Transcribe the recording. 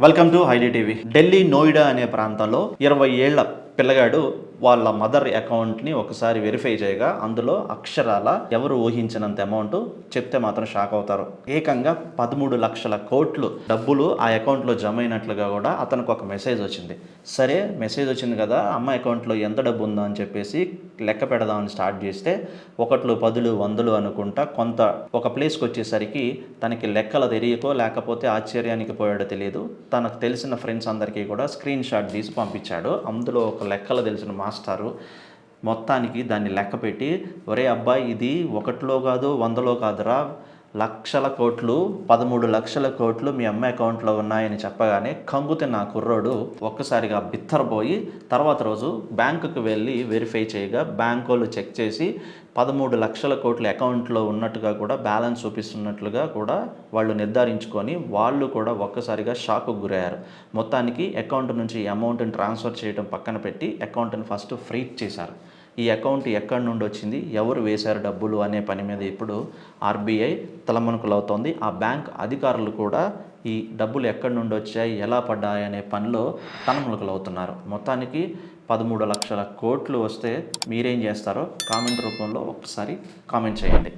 Welcome to highly TV. Delhi Noida అనే ప్రాంతంలో 20 ఏళ్ల పిల్లగాడు వాళ్ళ మదర్ అకౌంట్ని ఒకసారి వెరిఫై చేయగా అందులో అక్షరాల ఎవరు ఊహించినంత అమౌంట్ చెప్తే మాత్రం షాక్ అవుతారు. ఏకంగా 13 లక్షల కోట్లు డబ్బులు ఆ అకౌంట్లో జమ అయినట్లుగా కూడా అతనికి ఒక మెసేజ్ వచ్చింది. సరే మెసేజ్ వచ్చింది కదా, అమ్మ అకౌంట్లో ఎంత డబ్బు ఉందో అని చెప్పేసి లెక్క పెడదామని స్టార్ట్ చేస్తే 1, 10, 100 అనుకుంటా కొంత ఒక ప్లేస్కి వచ్చేసరికి తనకి లెక్కలు తెలియకో లేకపోతే ఆశ్చర్యానికి పోయాడో తెలియదు, తనకు తెలిసిన ఫ్రెండ్స్ అందరికీ కూడా స్క్రీన్ షాట్ తీసి పంపించాడు. అందులో ఒక లెక్కలు తెలిసిన మాస్టారు మొత్తానికి దాన్ని లెక్క పెట్టి, ఒరే అబ్బాయి ఇది 1లో కాదు 100లో కాదురా, లక్షల కోట్లు, 13 లక్షల కోట్లు మీ అమ్మ అకౌంట్లో ఉన్నాయని చెప్పగానే కంగుతిన్న కుర్రోడు ఒక్కసారిగా బిత్తరపోయి తర్వాత రోజు బ్యాంకుకు వెళ్ళి వెరిఫై చేయగా బ్యాంకు వాళ్ళు చెక్ చేసి 13 లక్షల కోట్ల అకౌంట్లో ఉన్నట్టుగా కూడా బ్యాలెన్స్ చూపిస్తున్నట్లుగా కూడా వాళ్ళు నిర్ధారించుకొని వాళ్ళు కూడా ఒక్కసారిగా షాక్కు గురయ్యారు. మొత్తానికి అకౌంట్ నుంచి అమౌంట్ని ట్రాన్స్ఫర్ చేయడం పక్కన పెట్టి అకౌంట్ని ఫస్ట్ ఫ్రీజ్ చేశారు. ఈ అకౌంట్ ఎక్కడి నుండి వచ్చింది, ఎవరు వేశారు డబ్బులు అనే పని మీద ఇప్పుడు ఆర్బీఐ తలమునకలవుతోంది. ఆ బ్యాంక్ అధికారులు కూడా ఈ డబ్బులు ఎక్కడి నుండి వచ్చాయి, ఎలా పడ్డాయి అనే పనిలో తలమునకలవుతున్నారు. మొత్తానికి 13 లక్షల కోట్లు వస్తే మీరేం చేస్తారో కామెంట్ రూపంలో ఒకసారి కామెంట్ చేయండి.